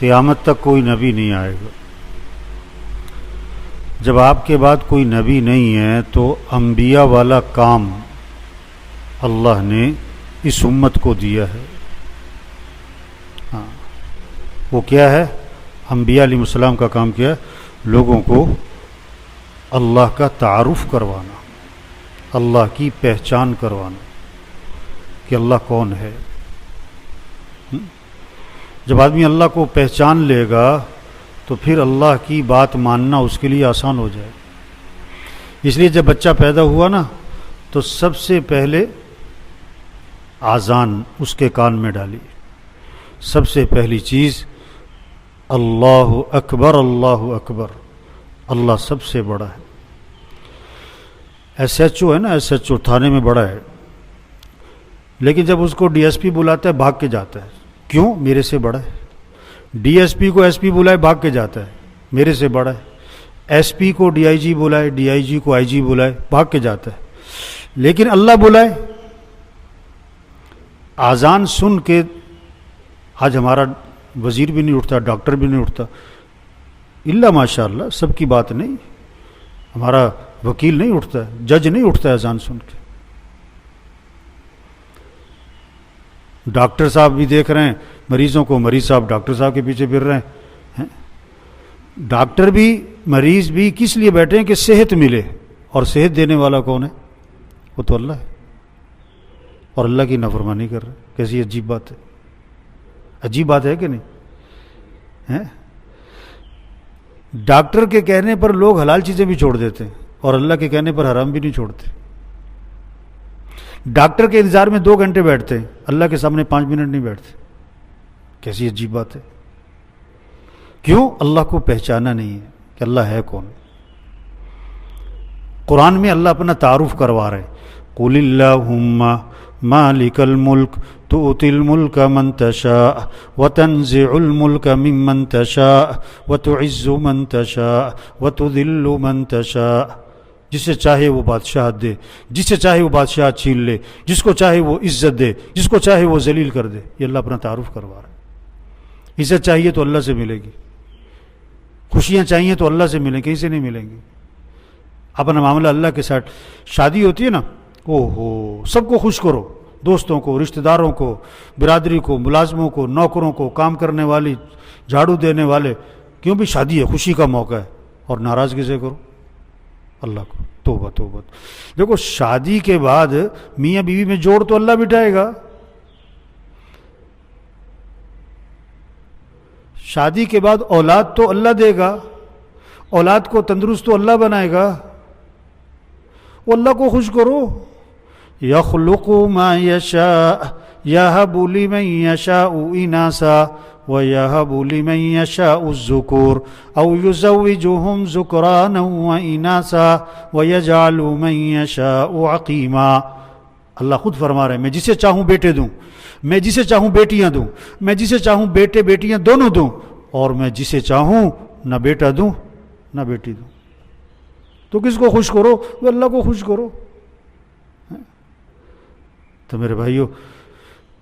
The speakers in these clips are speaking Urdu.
قیامت تک کوئی نبی نہیں آئے گا. جب آپ کے بعد کوئی نبی نہیں ہے تو انبیاء والا کام اللہ نے اس امت کو دیا ہے. ہاں وہ کیا ہے؟ انبیاء علیہ السلام کا کام کیا ہے؟ لوگوں کو اللہ کا تعارف کروانا، اللہ کی پہچان کروانا کہ اللہ کون ہے. جب آدمی اللہ کو پہچان لے گا تو پھر اللہ کی بات ماننا اس کے لیے آسان ہو جائے. اس لیے جب بچہ پیدا ہوا نا تو سب سے پہلے اذان اس کے کان میں ڈالی. سب سے پہلی چیز اللہ اکبر، اللہ اکبر، اللہ سب سے بڑا ہے. ایس ایچ او ہے نا، ایس ایچ او تھانے میں بڑا ہے، لیکن جب اس کو ڈی ایس پی بلاتا ہے بھاگ کے جاتا ہے. کیوں؟ میرے سے بڑا ہے. ڈی ایس پی کو ایس پی بلائے بھاگ کے جاتا ہے، میرے سے بڑا ہے. ایس پی کو ڈی آئی جی بلائے، ڈی آئی جی کو آئی جی بلائے، بھاگ کے جاتا ہے. لیکن اللہ بلائے، اذان سن کے آج ہمارا وزیر بھی نہیں اٹھتا، ڈاکٹر بھی نہیں اٹھتا، الا ماشاء اللہ، سب کی بات نہیں. ہمارا وکیل نہیں اٹھتا ہے، جج نہیں اٹھتا ہے اذان سن کے. ڈاکٹر صاحب بھی دیکھ رہے ہیں مریضوں کو، مریض صاحب ڈاکٹر صاحب کے پیچھے پھر رہے ہیں. ڈاکٹر بھی مریض بھی کس لیے بیٹھے ہیں؟ کہ صحت ملے. اور صحت دینے والا کون ہے؟ وہ تو اللہ ہے. اور اللہ کی نافرمانی کر رہے. کیسی عجیب بات ہے، عجیب بات ہے کہ نہیں؟ ڈاکٹر کے کہنے پر لوگ حلال چیزیں بھی چھوڑ دیتے ہیں اور اللہ کے کہنے پر حرام بھی نہیں چھوڑتے. ڈاکٹر کے انتظار میں 2 گھنٹے بیٹھتے ہیں، اللہ کے سامنے 5 منٹ نہیں بیٹھتے. کیسی عجیب بات ہے. کیوں؟ اللہ کو پہچانا نہیں ہے کہ اللہ ہے کون. قرآن میں اللہ اپنا تعارف کروا رہے ہیں. قُلِ اللَّهُمَّ مَالِكَ الْمُلْكِ تُؤْتِي الْمُلْكَ مَنْ تَشَاءُ وَتَنْزِعُ الْمُلْكَ مِمَّنْ تَشَاءُ وَتُعِزُّ مَنْ تَشَاءُ وَتُذِلُّ مَنْ تَشَاءُ. جسے چاہے وہ بادشاہت دے، جسے چاہے وہ بادشاہت چھین لے، جس کو چاہے وہ عزت دے، جس کو چاہے وہ ذلیل کر دے. یہ اللہ اپنا تعارف کروا رہا ہے. عزت چاہیے تو اللہ سے ملے گی، خوشیاں چاہیے تو اللہ سے ملیں، کہیں سے نہیں ملیں گی. اپنا معاملہ اللہ کے ساتھ. شادی ہوتی ہے نا، سب کو خوش کرو، دوستوں کو، رشتہ داروں کو، برادری کو، ملازموں کو، نوکروں کو، کام کرنے والی، جھاڑو دینے والے. کیوں بھی؟ شادی ہے، خوشی کا موقع ہے. اور ناراض کسے کرو؟ اللہ کو. توبہ توبہ. دیکھو شادی کے بعد میاں بیوی میں جوڑ تو اللہ بٹھائے گا. شادی کے بعد اولاد تو اللہ دے گا، اولاد کو تندرست تو اللہ بنائے گا. وہ اللہ کو خوش کرو. یخلق ما یشاء یہب لمن یشاء اناثا وَيَهَبُ لِمَن يَشَاءُ الذُّكُورَ أَوْ يُزَوِّجُهُمْ ذُكْرَانًا وَإِنَاثًا وَيَجْعَلُ مَن يَشَاءُ عَقِيمًا. اللہ خود فرما رہے ہیں میں جسے چاہوں بیٹے دوں، میں جسے چاہوں بیٹیاں دوں، میں جسے چاہوں بیٹے بیٹیاں دونوں دوں، اور میں جسے چاہوں نہ بیٹا دوں نہ بیٹی دوں. تو کس کو خوش کرو؟ وہ اللہ کو خوش کرو. تو میرے بھائیو،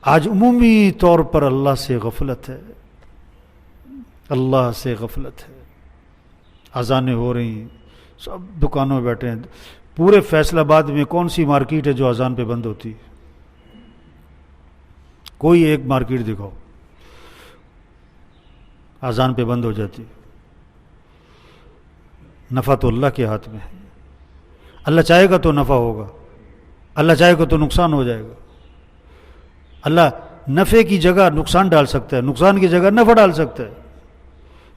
آج عمومی طور پر اللہ سے غفلت ہے، اللہ سے غفلت ہے. اذانیں ہو رہی ہیں، سب دکانوں میں بیٹھے ہیں. پورے فیصل آباد میں کون سی مارکیٹ ہے جو اذان پہ بند ہوتی ہے؟ کوئی ایک مارکیٹ دکھاؤ اذان پہ بند ہو جاتی. نفع تو اللہ کے ہاتھ میں ہے. اللہ چاہے گا تو نفع ہوگا، اللہ چاہے گا تو نقصان ہو جائے گا. اللہ نفع کی جگہ نقصان ڈال سکتا ہے، نقصان کی جگہ نفع ڈال سکتا ہے.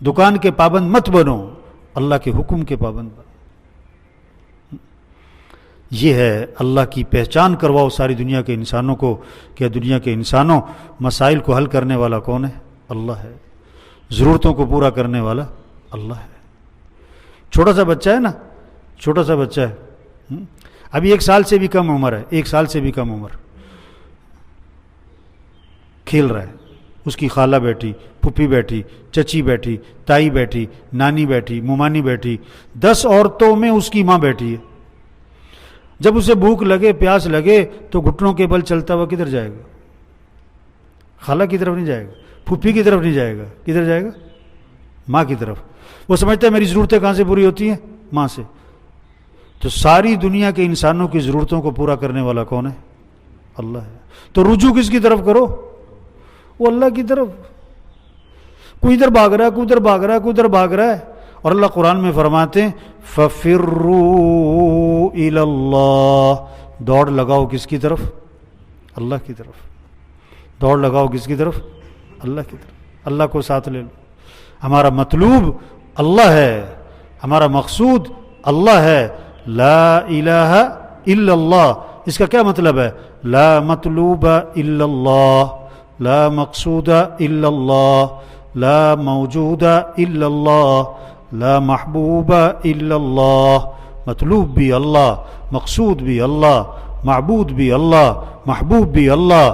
دکان کے پابند مت بنو، اللہ کے حکم کے پابند بنو. یہ ہے اللہ کی پہچان کرواؤ ساری دنیا کے انسانوں کو کہ دنیا کے انسانوں، مسائل کو حل کرنے والا کون ہے؟ اللہ ہے. ضرورتوں کو پورا کرنے والا اللہ ہے. چھوٹا سا بچہ ہے نا، چھوٹا سا بچہ ہے، ابھی 1 سال سے بھی کم عمر ہے، 1 سال سے بھی کم عمر، کھیل رہا ہے. اس کی خالہ بیٹھی، پھپھی بیٹھی، چچی بیٹھی، تائی بیٹھی، نانی بیٹھی، ممانی بیٹھی، 10 عورتوں میں اس کی ماں بیٹھی ہے. جب اسے بھوک لگے، پیاس لگے تو گھٹنوں کے بل چلتا ہوا کدھر جائے گا؟ خالہ کی طرف نہیں جائے گا، پھوپھی کی طرف نہیں جائے گا، کدھر جائے گا؟ ماں کی طرف۔ وہ سمجھتا ہے میری ضرورتیں کہاں سے پوری ہوتی ہیں؟ ماں سے۔ تو ساری دنیا کے انسانوں کی ضرورتوں کو پورا کرنے والا کون ہے؟ اللہ ہے۔ تو رجوع کس کی طرف کرو؟ وہ اللہ کی طرف۔ کوئی ادھر بھاگ رہا ہے، کوئی ادھر بھاگ رہا ہے، کوئی ادھر بھاگ رہا ہے، اور اللہ قرآن میں فرماتے ہیں فَفِرُّوا إِلَى اللَّهِ، دوڑ لگاؤ کس کی طرف؟ اللہ کی طرف۔ دوڑ لگاؤ کس کی طرف؟ اللہ کی طرف۔ اللہ کو ساتھ لے لو۔ ہمارا مطلوب اللہ ہے، ہمارا مقصود اللہ ہے۔ لا الہ الا اللہ، اس کا کیا مطلب ہے؟ لا مطلوب الا اللہ، لا مقصود الا اللہ، لا موجود الا اللہ، لا محبوب الا اللہ۔ مطلوب بھی اللہ، مقصود بھی اللہ، معبود بھی اللہ، محبوب بھی اللہ۔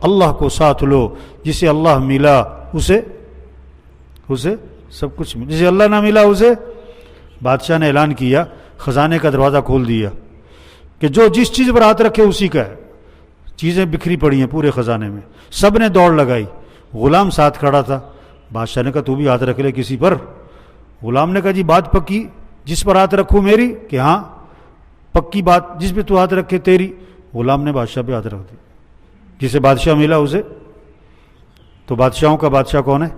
اللہ کو ساتھ لو، جسے اللہ ملا اسے سب کچھ ملا، جسے اللہ نہ ملا اسے، بادشاہ نے اعلان کیا، خزانے کا دروازہ کھول دیا کہ جو جس چیز پر ہاتھ رکھے اسی کا ہے۔ چیزیں بکھری پڑی ہیں پورے خزانے میں، سب نے دوڑ لگائی۔ غلام ساتھ کھڑا تھا، بادشاہ نے کہا تو بھی ہاتھ رکھ لے کسی پر۔ غلام نے کہا جی بات پکی، جس پر ہاتھ رکھوں میری، کہ ہاں پکی بات، جس پہ تو ہاتھ رکھے تیری۔ غلام نے بادشاہ پہ ہاتھ رکھ دیا، جسے بادشاہ ملا اسے۔ تو بادشاہوں کا بادشاہ کون ہے؟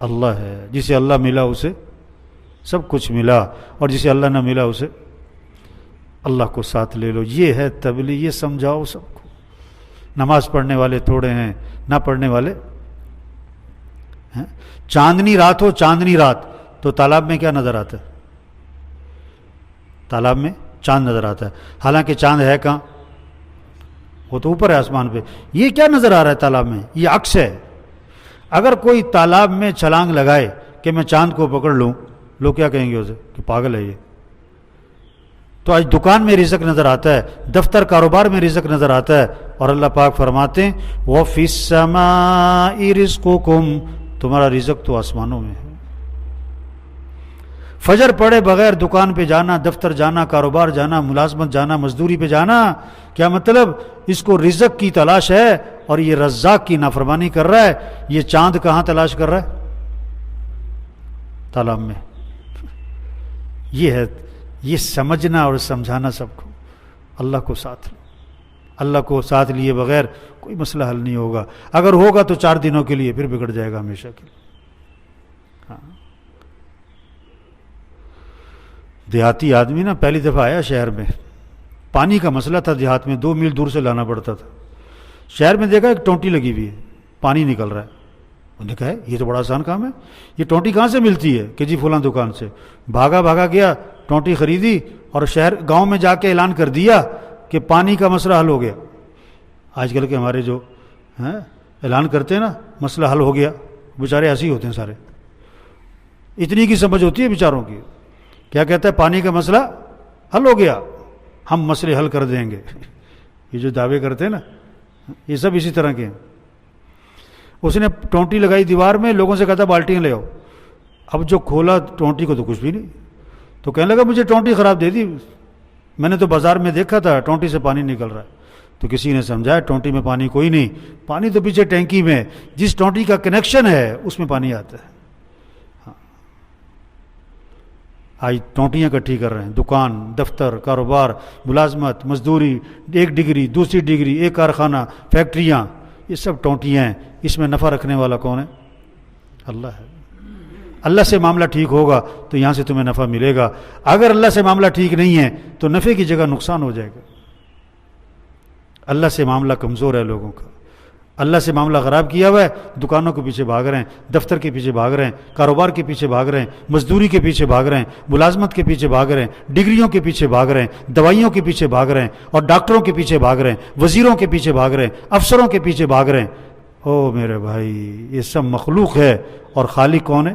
اللہ ہے۔ جسے اللہ ملا اسے سب کچھ ملا، اور جسے اللہ نہ ملا اسے اللہ کو ساتھ لے لو۔ یہ ہے تبلیغ، یہ سمجھاؤ سب کو۔ نماز پڑھنے والے تھوڑے ہیں، نہ پڑھنے والے ہیں۔ چاندنی رات ہو، چاندنی رات، تو تالاب میں کیا نظر آتا ہے؟ تالاب میں چاند نظر آتا ہے، حالانکہ چاند ہے کہاں؟ وہ تو اوپر ہے آسمان پہ۔ یہ کیا نظر آ رہا ہے تالاب میں؟ یہ عکس ہے۔ اگر کوئی تالاب میں چھلانگ لگائے کہ میں چاند کو پکڑ لوں، لوگ کیا کہیں گے اسے؟ کہ پاگل ہے یہ۔ تو آج دکان میں رزق نظر آتا ہے، دفتر کاروبار میں رزق نظر آتا ہے، اور اللہ پاک فرماتے ہیں وَفِي السَّمَاءِ رِزْقُكُمْ، تمہارا رزق تو آسمانوں میں ہے۔ فجر پڑے بغیر دکان پہ جانا، دفتر جانا، کاروبار جانا، ملازمت جانا، مزدوری پہ جانا، کیا مطلب؟ اس کو رزق کی تلاش ہے، اور یہ رزاق کی نافرمانی کر رہا ہے۔ یہ چاند کہاں تلاش کر رہا ہے؟ تالاب میں۔ یہ ہے، یہ سمجھنا اور سمجھانا سب کو۔ اللہ کو ساتھ لو، اللہ کو ساتھ لیے بغیر کوئی مسئلہ حل نہیں ہوگا۔ اگر ہوگا تو 4 دنوں کے لیے، پھر بگڑ جائے گا ہمیشہ کے لیے۔ ہاں، دیہاتی آدمی نا پہلی دفعہ آیا شہر میں، پانی کا مسئلہ تھا دیہات میں، 2 میل دور سے لانا پڑتا تھا۔ شہر میں دیکھا ایک ٹونٹی لگی ہوئی ہے، پانی نکل رہا ہے۔ انہوں نے کہا یہ تو بڑا آسان کام ہے، یہ ٹونٹی کہاں سے ملتی ہے؟ کہ جی فلاں دکان سے۔ بھاگا گیا، ٹونٹی خریدی، اور گاؤں میں جا کے اعلان کر دیا کہ پانی کا مسئلہ حل ہو گیا۔ آج کل کے ہمارے جو اعلان کرتے ہیں نا مسئلہ حل ہو گیا، بیچارے ایسے ہی ہوتے ہیں سارے، اتنی کی سمجھ ہوتی ہے بیچاروں کی۔ کیا کہتا ہے؟ پانی کا مسئلہ حل ہو گیا، ہم مسئلے حل کر دیں گے۔ یہ جو دعوے کرتے ہیں نا، یہ سب اسی طرح کے ہیں۔ اس نے ٹونٹی لگائی دیوار میں، لوگوں سے کہتا بالٹیاں لے آؤ۔ اب جو کھولا ٹونٹی کو تو کچھ بھی نہیں، تو کہنے لگا مجھے ٹونٹی خراب دے دی، میں نے تو بازار میں دیکھا تھا ٹونٹی سے پانی نکل رہا ہے۔ تو کسی نے سمجھایا ٹونٹی میں پانی کوئی نہیں، پانی تو پیچھے ٹینکی میں، جس ٹونٹی کا کنیکشن ہے اس میں پانی آتا ہے۔ آج ٹونٹیاں اکٹھی کر رہے ہیں، دکان، دفتر، کاروبار، ملازمت، مزدوری، ایک ڈگری، دوسری ڈگری، ایک کارخانہ، فیکٹریاں، یہ سب ٹونٹیاں ہیں۔ اس میں نفع رکھنے والا کون ہے؟ اللہ ہے۔ اللہ سے معاملہ ٹھیک ہوگا تو یہاں سے تمہیں نفع ملے گا، اگر اللہ سے معاملہ ٹھیک نہیں ہے تو نفع کی جگہ نقصان ہو جائے گا۔ اللہ سے معاملہ کمزور ہے لوگوں کا، اللہ سے معاملہ خراب کیا ہوا ہے، دکانوں کے پیچھے بھاگ رہے ہیں، دفتر کے پیچھے بھاگ رہے ہیں، کاروبار کے پیچھے بھاگ رہے ہیں، مزدوری کے پیچھے بھاگ رہے ہیں، ملازمت کے پیچھے بھاگ رہے ہیں، ڈگریوں کے پیچھے بھاگ رہے ہیں، دوائیوں کے پیچھے بھاگ رہے ہیں، اور ڈاکٹروں کے پیچھے بھاگ رہے ہیں، وزیروں کے پیچھے بھاگ رہے ہیں، افسروں کے پیچھے بھاگ رہے ہیں۔ او میرے بھائی، یہ سب مخلوق ہے، اور خالق کون ہے؟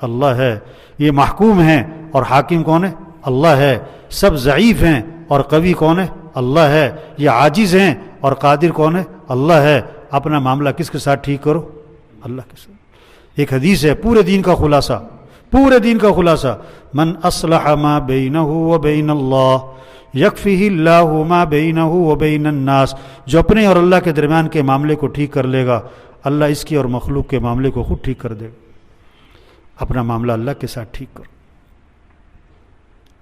اللہ ہے۔ یہ محکوم ہیں، اور حاکم کون ہے؟ اللہ ہے۔ سب ضعیف ہیں، اور قوی کون ہے؟ اللہ ہے۔ یہ عاجز ہیں، اور قادر کون ہے؟ اللہ ہے۔ اپنا معاملہ کس کے ساتھ ٹھیک کرو؟ اللہ کے ساتھ۔ ایک حدیث ہے، پورے دین کا خلاصہ، پورے دین کا خلاصہ، من اصلح ما بینہ وبین اللہ یکفیہ اللہ ما بینہ وبین الناس، جو اپنے اور اللہ کے درمیان کے معاملے کو ٹھیک کر لے گا، اللہ اس کی اور مخلوق کے معاملے کو خود ٹھیک کر دے گا۔ اپنا معاملہ اللہ کے ساتھ ٹھیک کرو،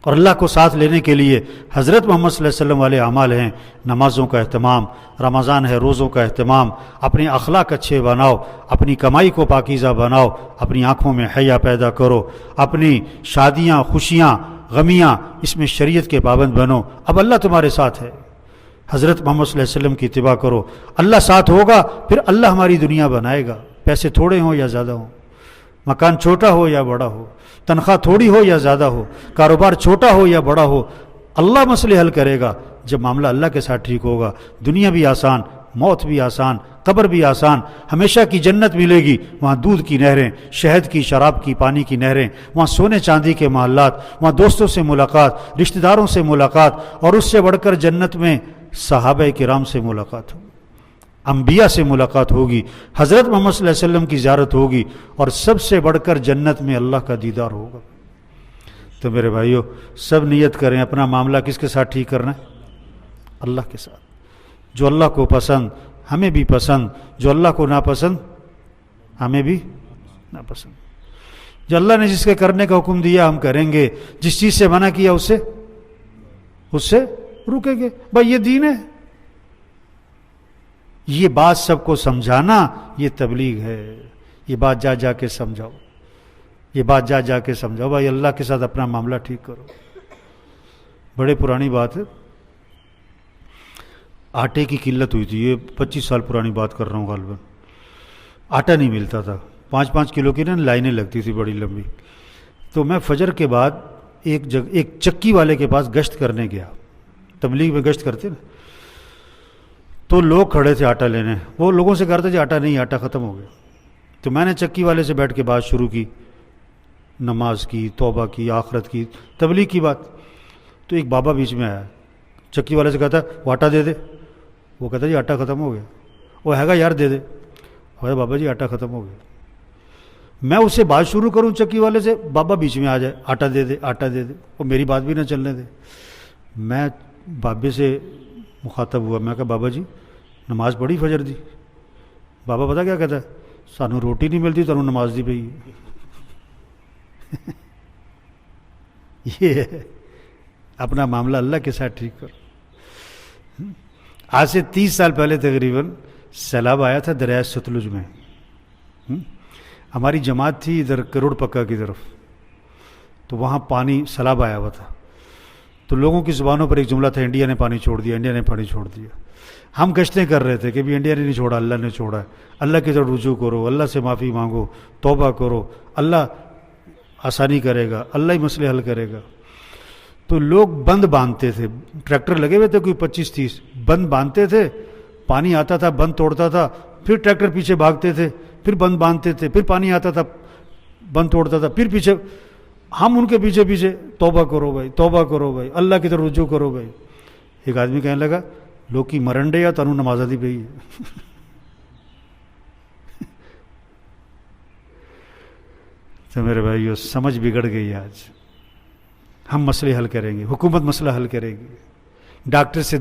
اور اللہ کو ساتھ لینے کے لیے حضرت محمد صلی اللہ علیہ وسلم والے اعمال ہیں، نمازوں کا اہتمام، رمضان ہے روزوں کا اہتمام، اپنے اخلاق اچھے بناؤ، اپنی کمائی کو پاکیزہ بناؤ، اپنی آنکھوں میں حیا پیدا کرو، اپنی شادیاں خوشیاں غمیاں اس میں شریعت کے پابند بنو۔ اب اللہ تمہارے ساتھ ہے، حضرت محمد صلی اللہ علیہ وسلم کی اتباع کرو، اللہ ساتھ ہوگا، پھر اللہ ہماری دنیا بنائے گا، پیسے تھوڑے ہوں یا زیادہ ہوں، مکان چھوٹا ہو یا بڑا ہو، تنخواہ تھوڑی ہو یا زیادہ ہو، کاروبار چھوٹا ہو یا بڑا ہو، اللہ مسئلے حل کرے گا۔ جب معاملہ اللہ کے ساتھ ٹھیک ہوگا، دنیا بھی آسان، موت بھی آسان، قبر بھی آسان، ہمیشہ کی جنت ملے گی، وہاں دودھ کی نہریں، شہد کی، شراب کی، پانی کی نہریں، وہاں سونے چاندی کے محلات، وہاں دوستوں سے ملاقات، رشتہ داروں سے ملاقات، اور اس سے بڑھ کر جنت میں صحابہ کرام سے ملاقات ہوگی، انبیاء سے ملاقات ہوگی، حضرت محمد صلی اللہ علیہ وسلم کی زیارت ہوگی، اور سب سے بڑھ کر جنت میں اللہ کا دیدار ہوگا۔ تو میرے بھائیو، سب نیت کریں اپنا معاملہ کس کے ساتھ ٹھیک کرنا ہے؟ اللہ کے ساتھ۔ جو اللہ کو پسند ہمیں بھی پسند، جو اللہ کو ناپسند ہمیں بھی ناپسند۔ جو اللہ نے جس کے کرنے کا حکم دیا ہم کریں گے، جس چیز سے منع کیا اس سے رکیں گے۔ بھائی یہ دین ہے، یہ بات سب کو سمجھانا یہ تبلیغ ہے، یہ بات جا جا کے سمجھاؤ، یہ بات جا جا کے سمجھاؤ، بھائی اللہ کے ساتھ اپنا معاملہ ٹھیک کرو۔ بڑے پرانی بات ہے، آٹے کی قلت ہوئی تھی، یہ 25 سال پرانی بات کر رہا ہوں غالباً، آٹا نہیں ملتا تھا، 5-5 کلو کی نا لائنیں لگتی تھی بڑی لمبی۔ تو میں فجر کے بعد ایک چکی والے کے پاس گشت کرنے گیا، تبلیغ میں گشت کرتے نا، تو لوگ کھڑے تھے آٹا لینے، وہ لوگوں سے کرتے تھے آٹا نہیں، آٹا ختم ہو گیا۔ تو میں نے چکی والے سے بیٹھ کے بات شروع کی، نماز کی، توبہ کی، آخرت کی، تبلیغ کی بات۔ تو ایک بابا بیچ میں آیا، چکی والے سے کہتا وہ آٹا دے دے، وہ کہتا جی آٹا ختم ہو گیا، وہ ہے گا یار دے دے، ارے بابا جی آٹا ختم ہو گیا۔ میں اس سے بات شروع کروں چکی والے سے، بابا بیچ میں آ جائے، آٹا دے دے، آٹا دے دے، وہ میری بات بھی نہ چلنے دے۔ میں بابے سے مخاطب ہوا، میں کہا بابا جی نماز پڑھی فجر دی؟ بابا پتا کیا کہتا ہے، سانو روٹی نہیں ملتی تانوں نماز دی پئی۔ یہ اپنا معاملہ اللہ کے ساتھ ٹھیک کرو۔ آج سے 30 سال پہلے تقریباً سیلاب آیا تھا دریائے ستلج میں، ہماری جماعت تھی ادھر کروڑ پکا کی طرف، تو وہاں پانی سیلاب آیا ہوا تھا، تو لوگوں کی زبانوں پر ایک جملہ تھا، انڈیا نے پانی چھوڑ دیا، انڈیا نے پانی چھوڑ دیا۔ ہم گشتیں کر رہے تھے کہ بھی انڈیا نے نہیں چھوڑا، اللہ نے چھوڑا ہے، اللہ کی طرف رجوع کرو، اللہ سے معافی مانگو، توبہ کرو، اللہ آسانی کرے گا، اللہ ہی مسئلے حل کرے گا۔ تو لوگ بند باندھتے تھے، ٹریکٹر لگے ہوئے تھے کوئی 25-30، بند باندھتے تھے، پانی آتا تھا بند توڑتا تھا، پھر ٹریکٹر پیچھے بھاگتے تھے، پھر بند باندھتے تھے، پھر پانی آتا تھا بند توڑتا تھا، پھر پیچھے، ہم ان کے پیچھے پیچھے توبہ کرو بھائی، توبہ کرو بھائی، اللہ کی طرف رجوع کرو بھائی۔ ایک آدمی کہنے لگا لوگ کی مرنڈے یا تانوں نماز دی پئی ہے۔ تو میرے بھائیو سمجھ بگڑ گئی آج، ہم مسئلے حل کریں گے، حکومت مسئلہ حل کرے گی، ڈاکٹر سے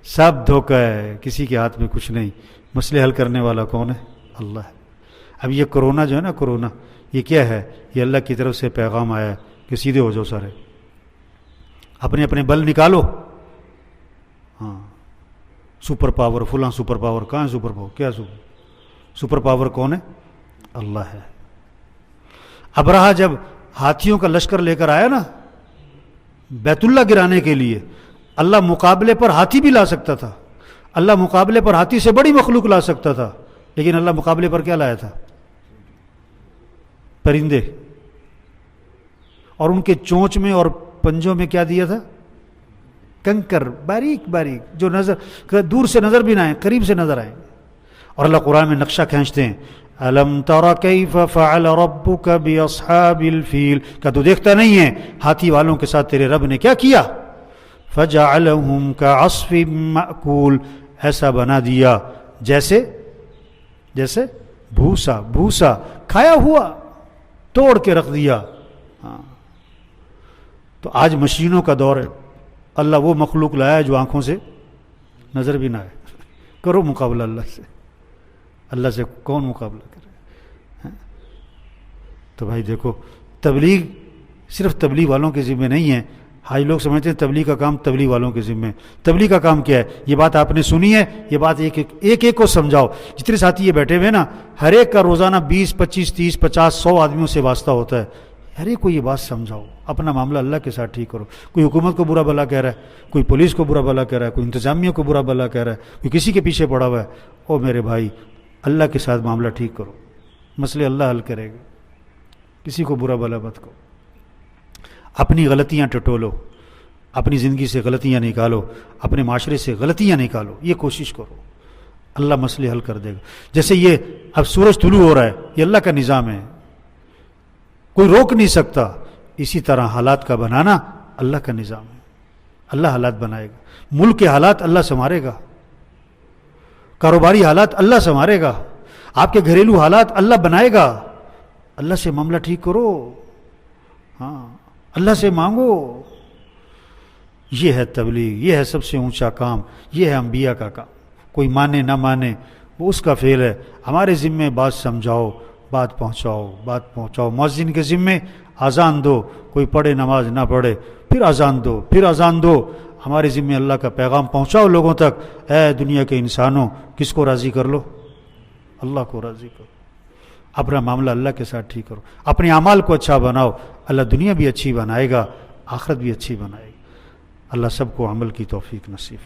سب دھوکہ ہے، کسی کے ہاتھ میں کچھ نہیں، مسئلے حل کرنے والا کون ہے؟ اللہ ہے۔ اب یہ کرونا جو ہے نا، کرونا یہ کیا ہے؟ یہ اللہ کی طرف سے پیغام آیا ہے کہ سیدھے ہو جاؤ سارے، اپنے اپنے بل نکالو۔ ہاں سپر پاور، فلاں سپر پاور، کہاں ہے سپر پاور؟ کیا سپر پاور کون ہے؟ اللہ ہے۔ ابرہا جب ہاتھیوں کا لشکر لے کر آیا نا بیت اللہ گرانے کے لیے، اللہ مقابلے پر ہاتھی بھی لا سکتا تھا، اللہ مقابلے پر ہاتھی سے بڑی مخلوق لا سکتا تھا، لیکن اللہ مقابلے پر کیا لایا تھا؟ پرندے، اور ان کے چونچ میں اور پنجوں میں کیا دیا تھا؟ کنکر، باریک باریک، جو نظر دور سے نظر بھی نہ آئے، قریب سے نظر آئے۔ اور اللہ قرآن میں نقشہ کھینچتے ہیں، الم تر کیف فعل ربک باصحاب الفیل، کیا تو دیکھتا نہیں ہے ہاتھی والوں کے ساتھ تیرے رب نے کیا کیا؟ فجعلہم کعصف مأکول، ایسا بنا دیا جیسے بھوسا کھایا ہوا، توڑ کے رکھ دیا۔ ہاں تو آج مشینوں کا دور ہے، اللہ وہ مخلوق لایا ہے جو آنکھوں سے نظر بھی نہ آئے۔ کرو مقابلہ اللہ سے، اللہ سے کون مقابلہ کرے؟ تو بھائی دیکھو، تبلیغ صرف تبلیغ والوں کے ذمہ نہیں ہے. حاجی لوگ سمجھتے ہیں تبلیغ کا کام تبلیغ والوں کے ذمہ ہے. تبلیغ کا کام کیا ہے؟ یہ بات آپ نے سنی ہے، یہ بات ایک کو سمجھاؤ. جتنے ساتھی یہ بیٹھے ہوئے نا، ہر ایک کا روزانہ 20 25 30 50 100 آدمیوں سے واسطہ ہوتا ہے. ہر ایک کو یہ بات سمجھاؤ، اپنا معاملہ اللہ کے ساتھ ٹھیک کرو. کوئی حکومت کو برا بھلا کہہ رہا ہے، کوئی پولیس کو برا بھلا کہہ رہا ہے، کوئی انتظامیہ کو برا بھلا کہہ رہا ہے، کوئی کسی کے پیچھے پڑا ہوا ہے. او میرے بھائی، اللہ کے ساتھ معاملہ ٹھیک کرو، مسئلے اللہ حل کرے گا. کسی کو برا بھلا مت کرو. اپنی غلطیاں ٹٹولو، اپنی زندگی سے غلطیاں نکالو، اپنے معاشرے سے غلطیاں نکالو. یہ کوشش کرو، اللہ مسئلے حل کر دے گا. جیسے یہ اب سورج طلوع ہو رہا ہے، یہ اللہ کا نظام ہے، کوئی روک نہیں سکتا. اسی طرح حالات کا بنانا اللہ کا نظام ہے. اللہ حالات بنائے گا. ملک کے حالات اللہ سنوارے گا، کاروباری حالات اللہ سنوارے گا، آپ کے گھریلو حالات اللہ بنائے گا. اللہ سے معاملہ ٹھیک کرو، ہاں اللہ سے مانگو. یہ ہے تبلیغ، یہ ہے سب سے اونچا کام، یہ ہے انبیاء کا کام. کوئی مانے نہ مانے وہ اس کا فعل ہے. ہمارے ذمے بات سمجھاؤ، بات پہنچاؤ. مؤذن کے ذمے اذان دو، کوئی پڑھے نماز نہ پڑھے، پھر اذان دو. ہمارے ذمے اللہ کا پیغام پہنچاؤ لوگوں تک. اے دنیا کے انسانوں، کس کو راضی کر لو؟ اللہ کو راضی کرو. اپنا معاملہ اللہ کے ساتھ ٹھیک کرو، اپنے اعمال کو اچھا بناؤ. اللہ دنیا بھی اچھی بنائے گا، آخرت بھی اچھی بنائے گا. اللہ سب کو عمل کی توفیق نصیب.